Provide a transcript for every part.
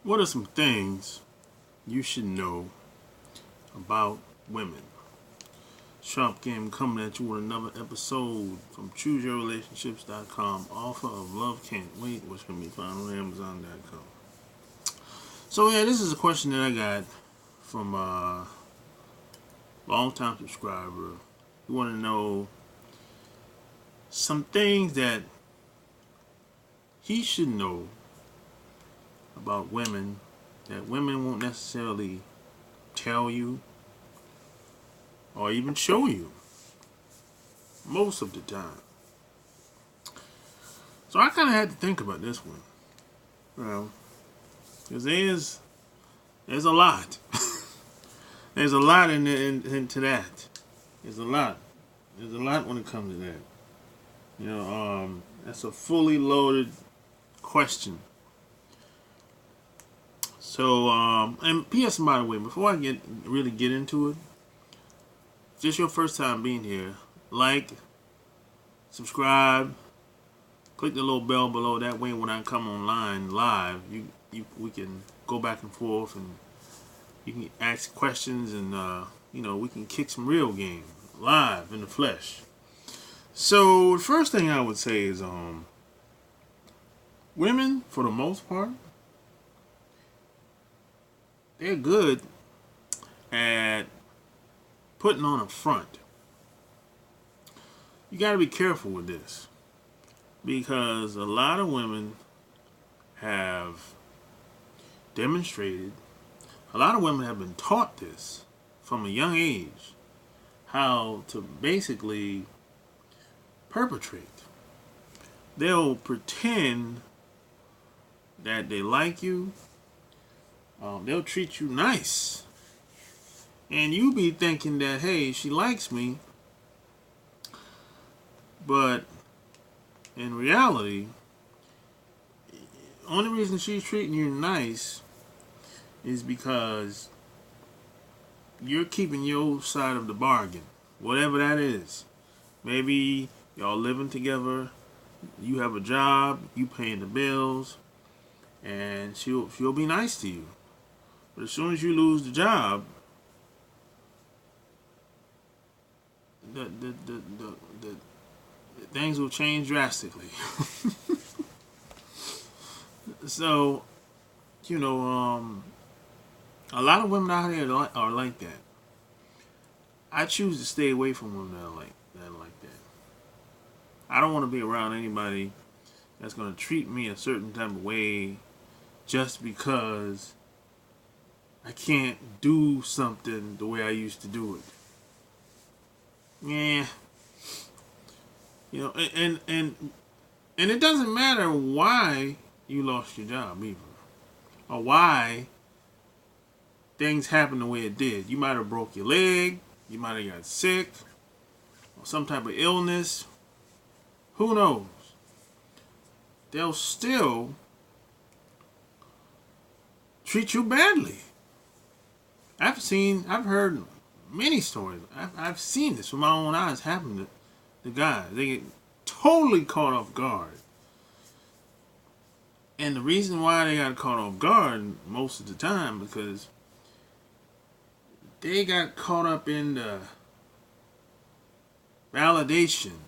What are some things you should know about women? Sharp Game coming at you with another episode from ChooseYourRelationships.com, author of Love Can't Wait, which can be found on Amazon.com. So yeah, this is a question that I got from a long-time subscriber. You want to know some things that he should know about women that women won't necessarily tell you or even show you most of the time. So I kind of had to think about this one, because there's a lot. There's a lot into that. There's a lot. There's a lot when it comes to that. That's a fully loaded question. So, and P.S. by the way, before I really get into it, if this is your first time being here, like, subscribe, click the little bell below. That way, when I come online live, we can go back and forth, and you can ask questions, and we can kick some real game live in the flesh. So the first thing I would say is, women, for the most part, they're good at putting on a front. You got to be careful with this, because a lot of women have demonstrated, a lot of women have been taught this from a young age, how to basically perpetrate. They'll pretend that they like you. They'll treat you nice. And you be thinking that, hey, she likes me. But in reality, the only reason she's treating you nice is because you're keeping your side of the bargain, whatever that is. Maybe y'all living together, you have a job, you paying the bills, and she'll be nice to you. But as soon as you lose the job, the things will change drastically. So, a lot of women out here are like that. I choose to stay away from women that are like that. I don't want to be around anybody that's going to treat me a certain type of way just because I can't do something the way I used to do it. Yeah. And it doesn't matter why you lost your job either, or why things happened the way it did. You might have broke your leg, you might have got sick, or some type of illness. Who knows? They'll still treat you badly. I've heard many stories. I've seen this with my own eyes happen to guys. They get totally caught off guard. And the reason why they got caught off guard most of the time, because they got caught up in the validation.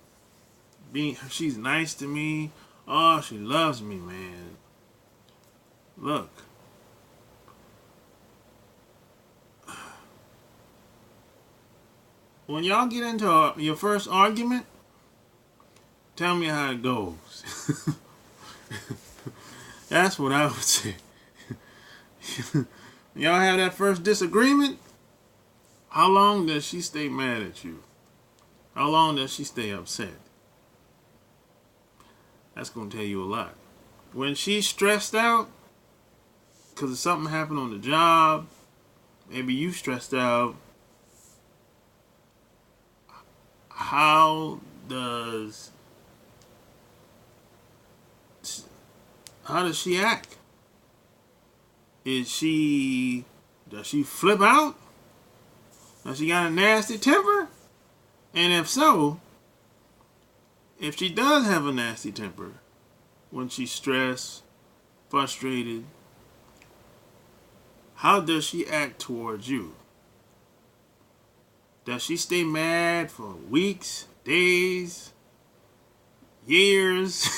She's nice to me. Oh, she loves me, man. Look. When y'all get into your first argument, tell me how it goes. That's what I would say. Y'all have that first disagreement, how long does she stay mad at you? How long does she stay upset? That's going to tell you a lot. When she's stressed out because something happened on the job, maybe you stressed out, how does she act? Does she flip out? Does she got a nasty temper? And if so, if she does have a nasty temper when she's stressed, frustrated, how does she act towards you? Does she stay mad for weeks, days, years?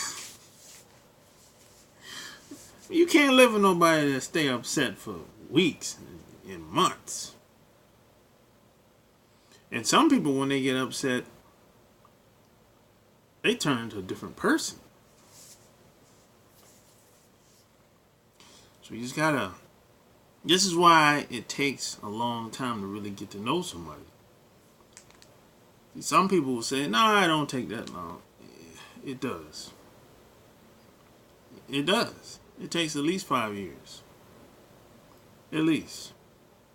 You can't live with nobody that stay upset for weeks and months. And some people, when they get upset, they turn into a different person. So you just gotta... This is why it takes a long time to really get to know somebody. Some people will say, no, I don't take that long. It does. It does. It takes at least 5 years. At least.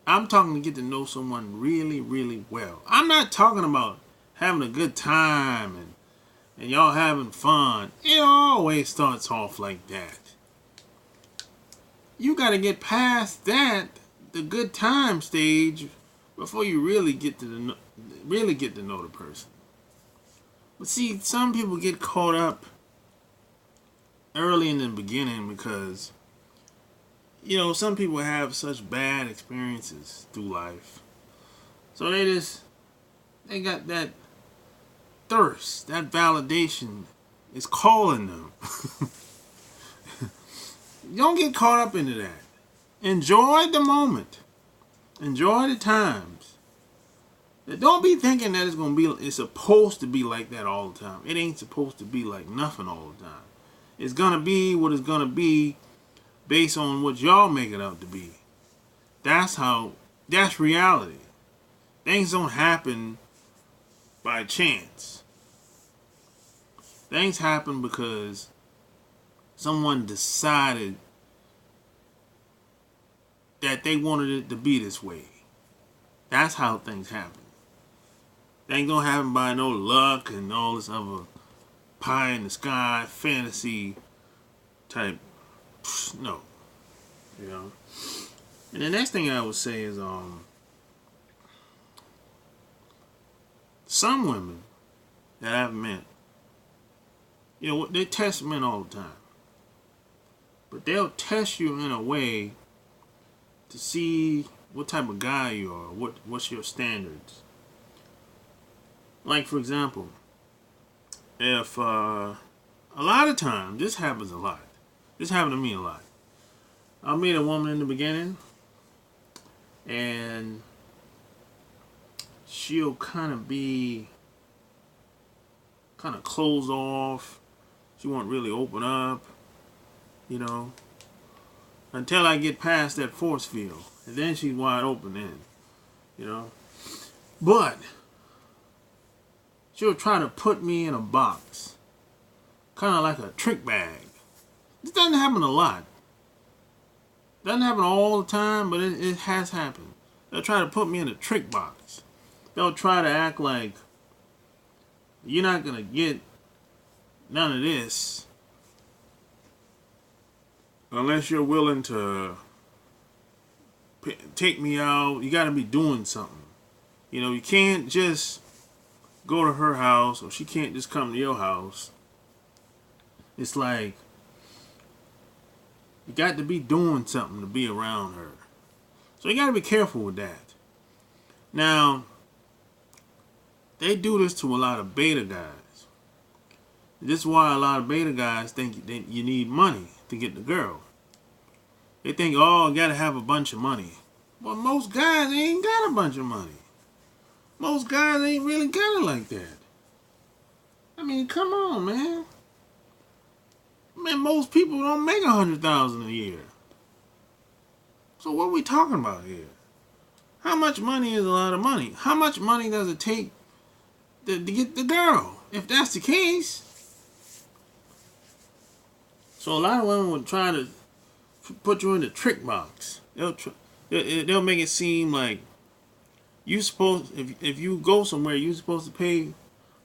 I'm talking to get to know someone really, really well. I'm not talking about having a good time and y'all having fun. It always starts off like that. You got to get past that, the good time stage, before you really get to know the person. But see, some people get caught up early in the beginning because, you know, some people have such bad experiences through life. So they got that thirst, that validation is calling them. Don't get caught up into that. Enjoy the moment. Enjoy the times. Don't be thinking that it's supposed to be like that all the time. It ain't supposed to be like nothing all the time. It's gonna be what it's gonna be based on what y'all make it out to be. That's reality. Things don't happen by chance. Things happen because someone decided that they wanted it to be this way. That's how things happen. They ain't gonna happen by no luck and all this other pie in the sky fantasy type. No. You know. And the next thing I would say is some women that I've met, you know, they test men all the time. But they'll test you in a way to see what type of guy you are, what's your standards. Like, for example, if a lot of times, this happens a lot. This happened to me a lot. I'll meet a woman in the beginning, and she'll kind of be closed off. She won't really open up, you know, until I get past that force field. And then she's wide open then, you know. But she'll try to put me in a box, kind of like a trick bag. This doesn't happen a lot. Doesn't happen all the time, but it has happened. They'll try to put me in a trick box. They'll try to act like you're not going to get none of this unless you're willing to take me out. You got to be doing something. You know, you can't just go to her house, or she can't just come to your house. It's like you got to be doing something to be around her. So you got to be careful with that. Now, they do this to a lot of beta guys. This is why a lot of beta guys think that you need money to get the girl. They think, oh, you got to have a bunch of money. Well, most guys ain't got a bunch of money. Most guys ain't really got it like that. I mean, come on, man. Man, most people don't make $100,000 a year. So what are we talking about here? How much money is a lot of money? How much money does it take to get the girl, if that's the case? So a lot of women would try to put you in the trick box. They'll make it seem like you supposed, if you go somewhere, you're supposed to pay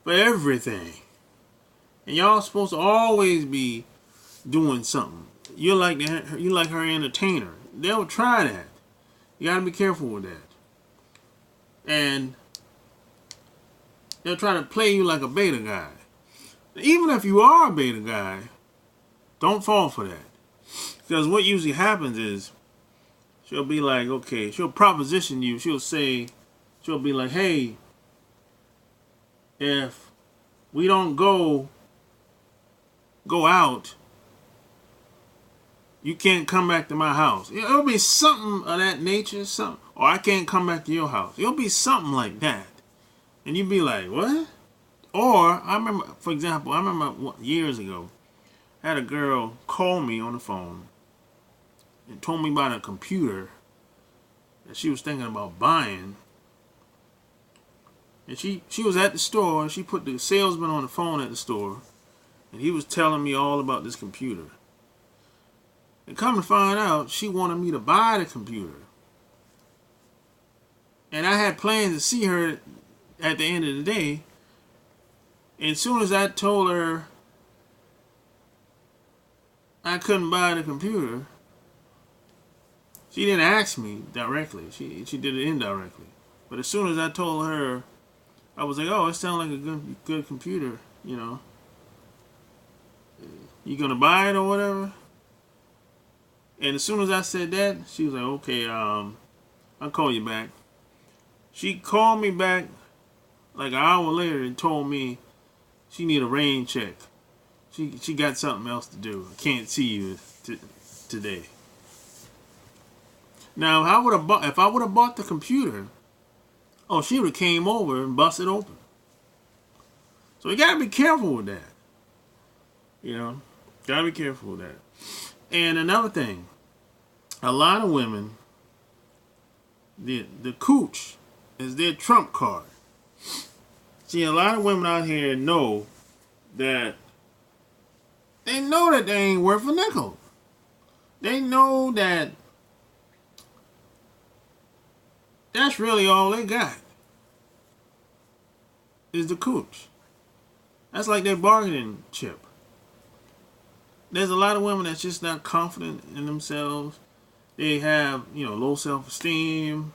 for everything, and y'all supposed to always be doing something. You like her entertainer. They'll try that. You gotta be careful with that. And they'll try to play you like a beta guy. Even if you are a beta guy, don't fall for that. Because what usually happens is She'll be like, okay, she'll proposition you. She'll be like, hey, if we don't go out, you can't come back to my house. It'll be something of that nature, something, or I can't come back to your house. It'll be something like that, and you'd be like, what? Or I remember, for example, years ago, I had a girl call me on the phone and told me about a computer that she was thinking about buying. And she was at the store, and she put the salesman on the phone at the store, and he was telling me all about this computer. And come to find out, she wanted me to buy the computer. And I had plans to see her at the end of the day. And as soon as I told her I couldn't buy the computer, she didn't ask me directly. She did it indirectly. But as soon as I told her, I was like, oh, it sounds like a good computer, you know. You gonna buy it or whatever? And as soon as I said that, she was like, okay, I'll call you back. She called me back like an hour later and told me she need a rain check. She got something else to do. I can't see you today. Now, if I would have bought the computer, oh, she would have came over and busted open. So you gotta be careful with that. You know, gotta be careful with that. And another thing, a lot of women, the cooch is their trump card. See, a lot of women out here know that they ain't worth a nickel. They know that that's really all they got is the cooch. That's like their bargaining chip. There's a lot of women that's just not confident in themselves. They have, low self-esteem.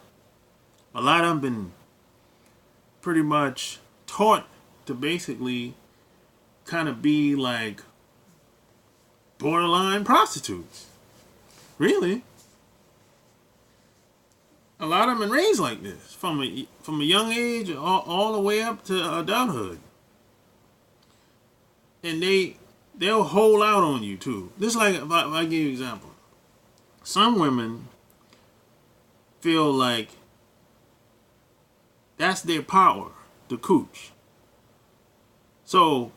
A lot of them been pretty much taught to basically kind of be like borderline prostitutes. Really. A lot of them been raised like this from a young age all the way up to adulthood. And they'll hold out on you too. Just like if I give you an example. Some women feel like that's their power, the cooch. So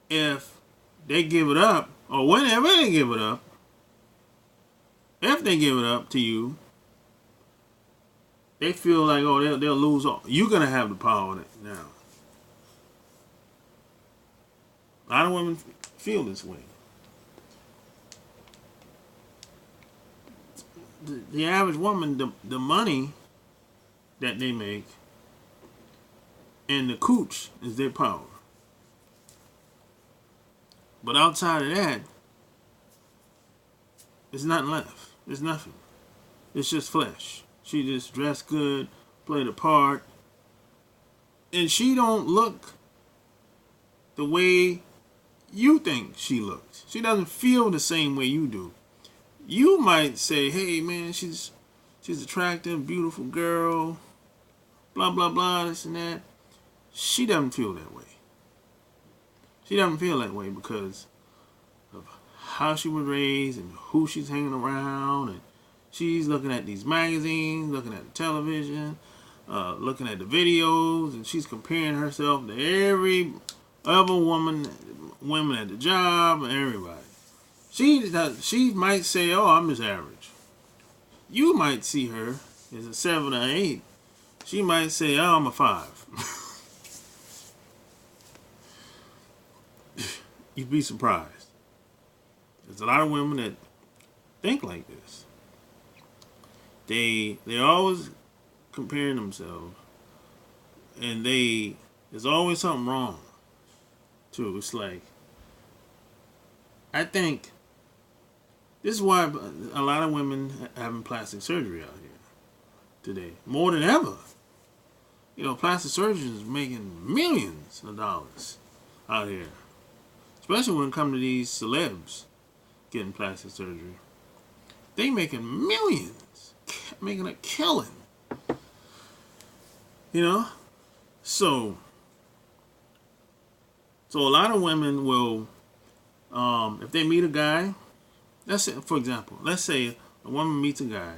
if they give it up, or whenever they give it up, if they give it up to you, they feel like, oh, they'll lose all. You're going to have the power now. A lot of women feel this way. The average woman, the money that they make and the cooch is their power. But outside of that, there's nothing left. There's nothing. It's just flesh. She just dressed good, played a part, and she don't look the way you think she looks. She doesn't feel the same way you do. You might say, hey man, she's attractive, beautiful girl, blah blah blah, this and that. She doesn't feel that way. She doesn't feel that way because of how she was raised and who she's hanging around, and she's looking at these magazines, looking at the television, looking at the videos, and she's comparing herself to every other women at the job and everybody. She might say, oh, I'm just average. You might see her as a 7 or 8. She might say, oh, I'm a 5. You'd be surprised. There's a lot of women that think like this. They're always comparing themselves, and there's always something wrong too. It's like, I think this is why a lot of women are having plastic surgery out here today, more than ever. Plastic surgeons is making millions of dollars out here, especially when it comes to these celebs getting plastic surgery. They making millions, making a killing. You know, so a lot of women will, if they meet a guy, let's say, for example, let's say a woman meets a guy,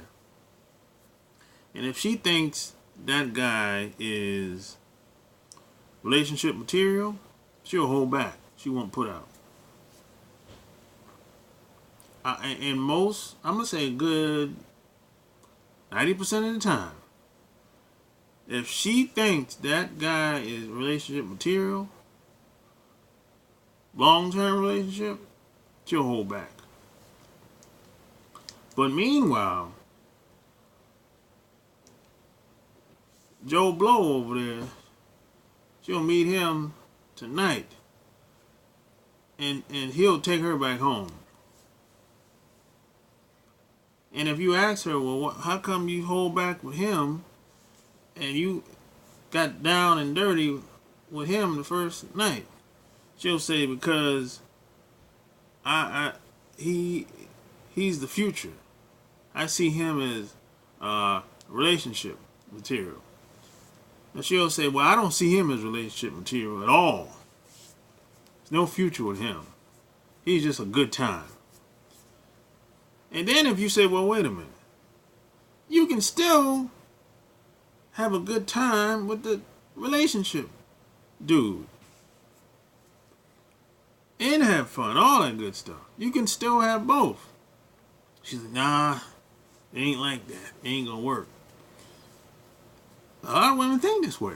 and if she thinks that guy is relationship material, she'll hold back. She won't put out. And most, I'm gonna say a good 90% of the time, if she thinks that guy is relationship material, long-term relationship, she'll hold back. But meanwhile, Joe Blow over there, she'll meet him tonight, and he'll take her back home. And if you ask her, well, how come you hold back with him, and you got down and dirty with him the first night, she'll say, because he's the future. I see him as relationship material. And she'll say, well, I don't see him as relationship material at all. There's no future with him. He's just a good time. And then if you say, well, wait a minute, you can still have a good time with the relationship dude. And have fun, all that good stuff. You can still have both. She's like, nah, it ain't like that. It ain't gonna work. A lot of women think this way.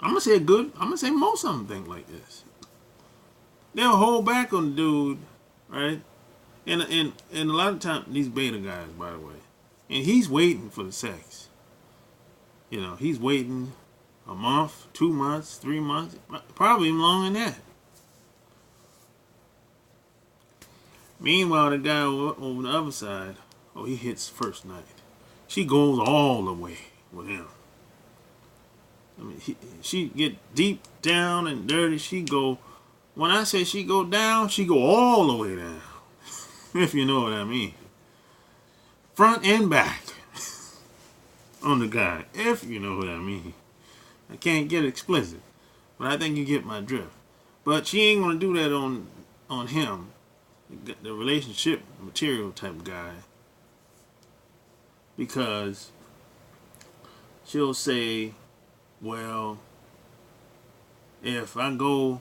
I'm gonna say most of them think like this. They'll hold back on the dude, right? And a lot of times, these beta guys, by the way, and he's waiting for the sex. You know, he's waiting a month, 2 months, 3 months, probably even longer than that. Meanwhile, the guy over the other side, he hits first night. She goes all the way with him. I mean, she get deep down and dirty. When I say she go down, she go all the way down. If you know what I mean. Front and back on the guy, if you know what I mean. I can't get explicit, but I think you get my drift. But she ain't gonna do that on him, the relationship material type guy, because she'll say, well, if I go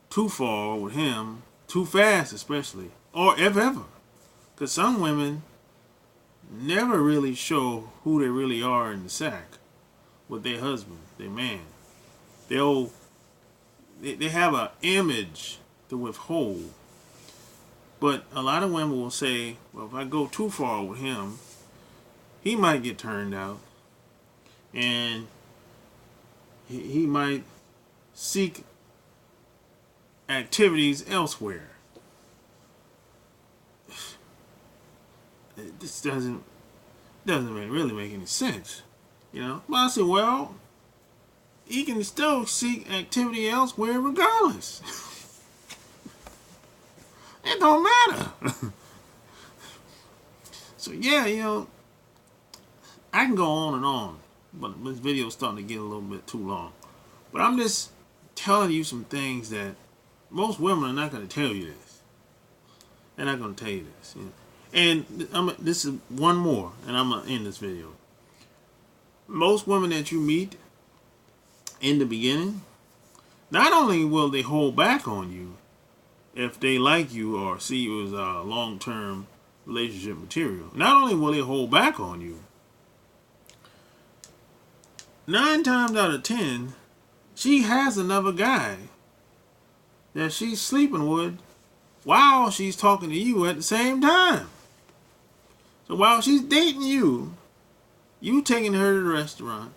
too far with him, too fast especially, or if ever, because some women never really show who they really are in the sack with their husband, their man. They have an image to withhold. But a lot of women will say, well, if I go too far with him, he might get turned out, and he might seek activities elsewhere. This doesn't really make any sense, you know. But I say, well, he can still seek activity elsewhere regardless. It don't matter. So yeah, you know, I can go on and on, but this video is starting to get a little bit too long. But I'm just telling you some things that most women are not going to tell you this. They're not going to tell you this. You know? And this is one more, and I'm going to end this video. Most women that you meet in the beginning, not only will they hold back on you if they like you or see you as a long-term relationship material, not only will they hold back on you, 9 times out of 10, she has another guy that she's sleeping with while she's talking to you at the same time. So while she's dating you taking her to the restaurant,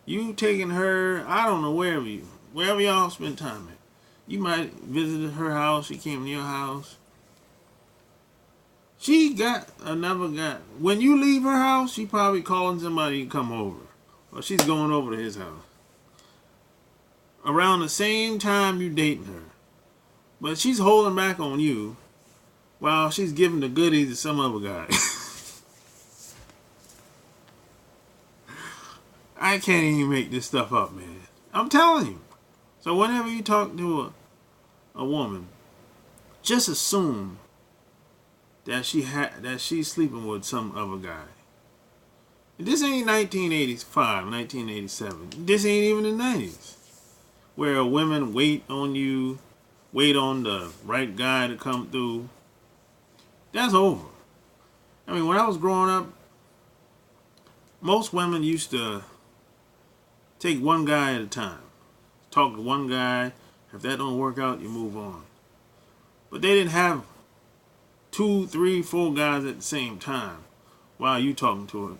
you taking her, I don't know, wherever y'all spend time at. You might visit her house, she came to your house. She got another guy. When you leave her house, she probably calling somebody to come over. Or she's going over to his house. Around the same time you dating her. But she's holding back on you while she's giving the goodies to some other guy. I can't even make this stuff up, man. I'm telling you. So whenever you talk to a woman, just assume that she's sleeping with some other guy. This ain't 1985, 1987. This ain't even the 90s, where women wait on you, wait on the right guy to come through. That's over. I mean, when I was growing up, most women used to take one guy at a time. Talk to one guy. If that don't work out, you move on. But they didn't have 2, 3, 4 guys at the same time while you talking to it.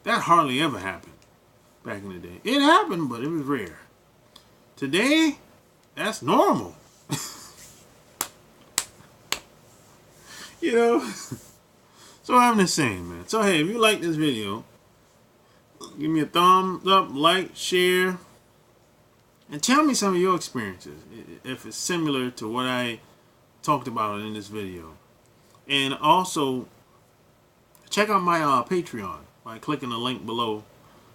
That hardly ever happened back in the day. It happened, but it was rare. Today, that's normal. You know? So I'm just saying, man. So hey, if you like this video, give me a thumbs up, like, share, and tell me some of your experiences, if it's similar to what I talked about in this video. And also, check out my Patreon by clicking the link below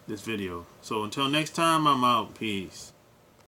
this video. So until next time, I'm out. Peace.